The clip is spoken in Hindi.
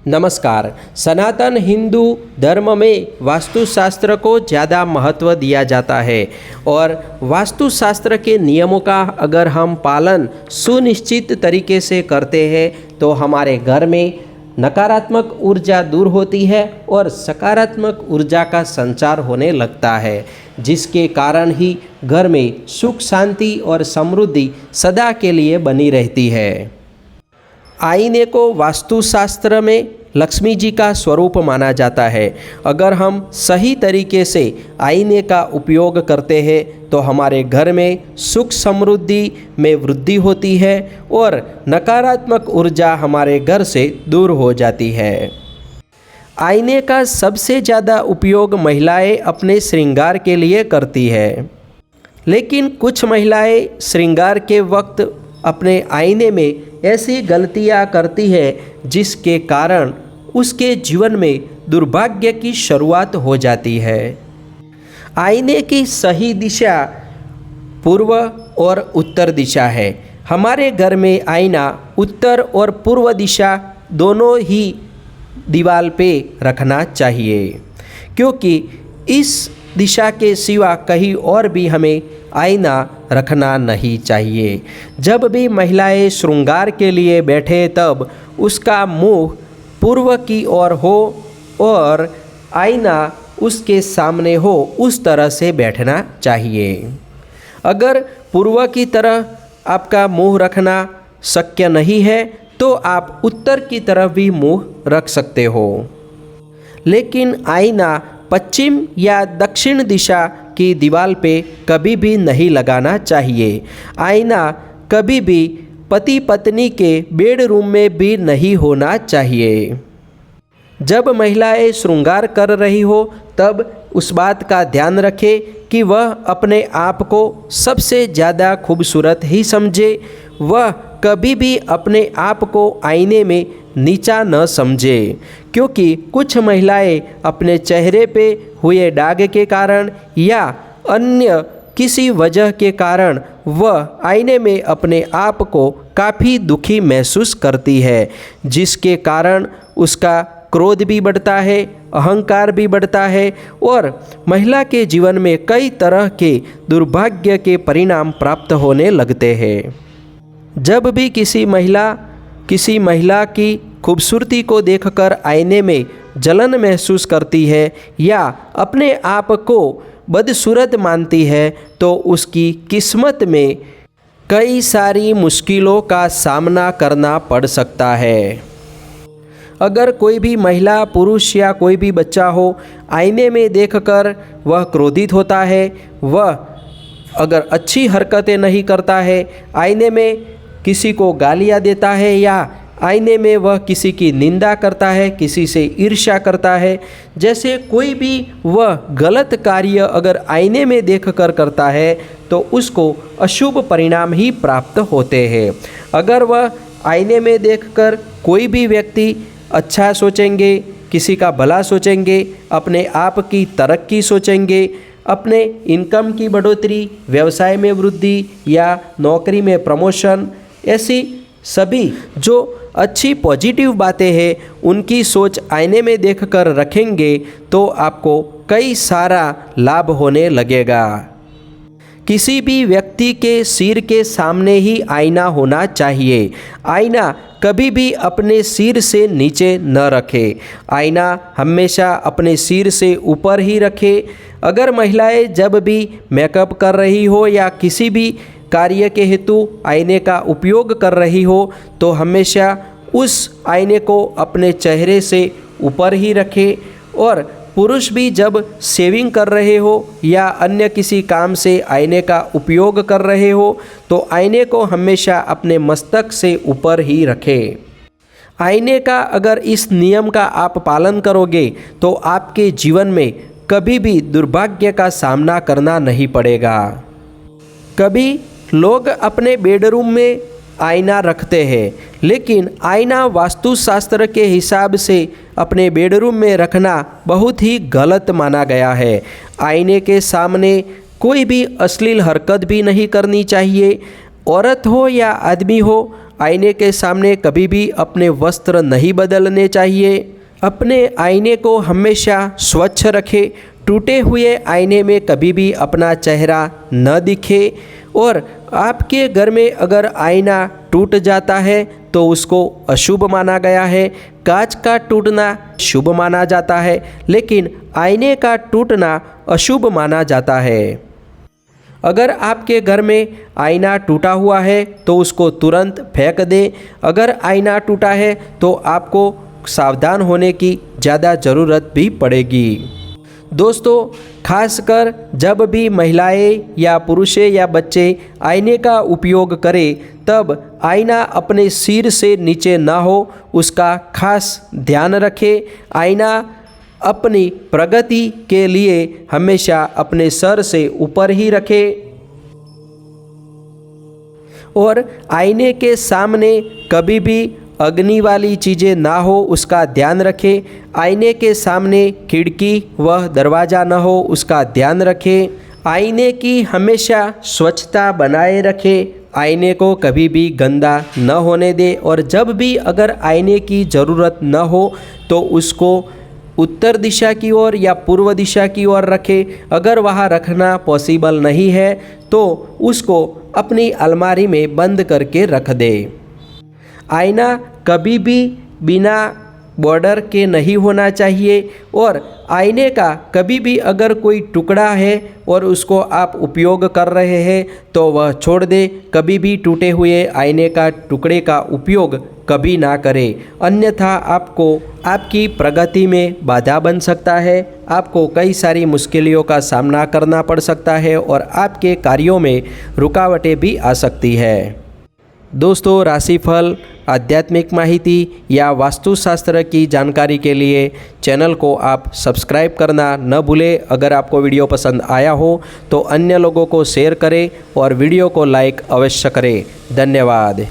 नमस्कार। सनातन हिंदू धर्म में वास्तुशास्त्र को ज़्यादा महत्व दिया जाता है और वास्तुशास्त्र के नियमों का अगर हम पालन सुनिश्चित तरीके से करते हैं तो हमारे घर में नकारात्मक ऊर्जा दूर होती है और सकारात्मक ऊर्जा का संचार होने लगता है, जिसके कारण ही घर में सुख शांति और समृद्धि सदा के लिए बनी रहती है। आईने को वास्तुशास्त्र में लक्ष्मी जी का स्वरूप माना जाता है। अगर हम सही तरीके से आईने का उपयोग करते हैं तो हमारे घर में सुख समृद्धि में वृद्धि होती है और नकारात्मक ऊर्जा हमारे घर से दूर हो जाती है। आईने का सबसे ज़्यादा उपयोग महिलाएं अपने श्रृंगार के लिए करती है, लेकिन कुछ महिलाएं श्रृंगार के वक्त अपने आईने में ऐसी गलतियां करती है जिसके कारण उसके जीवन में दुर्भाग्य की शुरुआत हो जाती है। आईने की सही दिशा पूर्व और उत्तर दिशा है। हमारे घर में आईना उत्तर और पूर्व दिशा दोनों ही दीवार पे रखना चाहिए, क्योंकि इस दिशा के सिवा कहीं और भी हमें आईना रखना नहीं चाहिए। जब भी महिलाएं श्रृंगार के लिए बैठे तब उसका मुंह पूर्व की ओर हो और आईना उसके सामने हो, उस तरह से बैठना चाहिए। अगर पूर्व की तरह आपका मुंह रखना शक्य नहीं है तो आप उत्तर की तरफ भी मुंह रख सकते हो, लेकिन आईना पश्चिम या दक्षिण दिशा की दीवार पे कभी भी नहीं लगाना चाहिए। आईना कभी भी पति पत्नी के बेडरूम में भी नहीं होना चाहिए। जब महिलाएं श्रृंगार कर रही हो तब उस बात का ध्यान रखें कि वह अपने आप को सबसे ज़्यादा खूबसूरत ही समझे। वह कभी भी अपने आप को आईने में नीचा न समझे, क्योंकि कुछ महिलाएं अपने चेहरे पे हुए दाग के कारण या अन्य किसी वजह के कारण वह आईने में अपने आप को काफ़ी दुखी महसूस करती है, जिसके कारण उसका क्रोध भी बढ़ता है, अहंकार भी बढ़ता है और महिला के जीवन में कई तरह के दुर्भाग्य के परिणाम प्राप्त होने लगते हैं। जब भी किसी महिला की खूबसूरती को देखकर आईने में जलन महसूस करती है या अपने आप को बदसूरत मानती है तो उसकी किस्मत में कई सारी मुश्किलों का सामना करना पड़ सकता है। अगर कोई भी महिला, पुरुष या कोई भी बच्चा हो, आईने में देखकर वह क्रोधित होता है, वह अगर अच्छी हरकतें नहीं करता है, आईने में किसी को गालियाँ देता है या आईने में वह किसी की निंदा करता है, किसी से ईर्ष्या करता है, जैसे कोई भी वह गलत कार्य अगर आईने में देखकर करता है तो उसको अशुभ परिणाम ही प्राप्त होते हैं। अगर वह आईने में देखकर कोई भी व्यक्ति अच्छा सोचेंगे, किसी का भला सोचेंगे, अपने आप की तरक्की सोचेंगे, अपने इनकम की बढ़ोतरी, व्यवसाय में वृद्धि या नौकरी में प्रमोशन, ऐसी सभी जो अच्छी पॉजिटिव बातें हैं उनकी सोच आईने में देखकर रखेंगे तो आपको कई सारा लाभ होने लगेगा। किसी भी व्यक्ति के सिर के सामने ही आईना होना चाहिए। आईना कभी भी अपने सिर से नीचे न रखे। आईना हमेशा अपने सिर से ऊपर ही रखे। अगर महिलाएं जब भी मेकअप कर रही हो या किसी भी कार्य के हेतु आईने का उपयोग कर रही हो तो हमेशा उस आईने को अपने चेहरे से ऊपर ही रखें। और पुरुष भी जब शेविंग कर रहे हो या अन्य किसी काम से आईने का उपयोग कर रहे हो तो आईने को हमेशा अपने मस्तक से ऊपर ही रखें। आईने का अगर इस नियम का आप पालन करोगे तो आपके जीवन में कभी भी दुर्भाग्य का सामना करना नहीं पड़ेगा। कभी लोग अपने बेडरूम में आईना रखते हैं, लेकिन आईना वास्तुशास्त्र के हिसाब से अपने बेडरूम में रखना बहुत ही गलत माना गया है। आईने के सामने कोई भी अश्लील हरकत भी नहीं करनी चाहिए। औरत हो या आदमी हो, आईने के सामने कभी भी अपने वस्त्र नहीं बदलने चाहिए। अपने आईने को हमेशा स्वच्छ रखें। टूटे हुए आईने में कभी भी अपना चेहरा न दिखे। और आपके घर में अगर आईना टूट जाता है तो उसको अशुभ माना गया है। कांच का टूटना शुभ माना जाता है, लेकिन आईने का टूटना अशुभ माना जाता है। अगर आपके घर में आईना टूटा हुआ है तो उसको तुरंत फेंक दें। अगर आईना टूटा है तो आपको सावधान होने की ज़्यादा ज़रूरत भी पड़ेगी। दोस्तों, खासकर जब भी महिलाएं या पुरुष या बच्चे आईने का उपयोग करें तब आईना अपने सिर से नीचे ना हो, उसका खास ध्यान रखें। आईना अपनी प्रगति के लिए हमेशा अपने सर से ऊपर ही रखें। और आईने के सामने कभी भी अग्नि वाली चीज़ें ना हो, उसका ध्यान रखें। आईने के सामने खिड़की व दरवाज़ा न हो, उसका ध्यान रखें। आईने की हमेशा स्वच्छता बनाए रखें। आईने को कभी भी गंदा न होने दें। और जब भी अगर आईने की ज़रूरत न हो तो उसको उत्तर दिशा की ओर या पूर्व दिशा की ओर रखें। अगर वहाँ रखना पॉसिबल नहीं है तो उसको अपनी अलमारी में बंद करके रख दें। आईना कभी भी बिना बॉर्डर के नहीं होना चाहिए। और आईने का कभी भी अगर कोई टुकड़ा है और उसको आप उपयोग कर रहे हैं तो वह छोड़ दें। कभी भी टूटे हुए आईने का टुकड़े का उपयोग कभी ना करें, अन्यथा आपको आपकी प्रगति में बाधा बन सकता है। आपको कई सारी मुश्किलों का सामना करना पड़ सकता है और आपके कार्यों में रुकावटें भी आ सकती है। दोस्तों, राशिफल, आध्यात्मिक माहिती या वास्तुशास्त्र की जानकारी के लिए चैनल को आप सब्सक्राइब करना न भूलें। अगर आपको वीडियो पसंद आया हो तो अन्य लोगों को शेयर करें और वीडियो को लाइक अवश्य करें। धन्यवाद।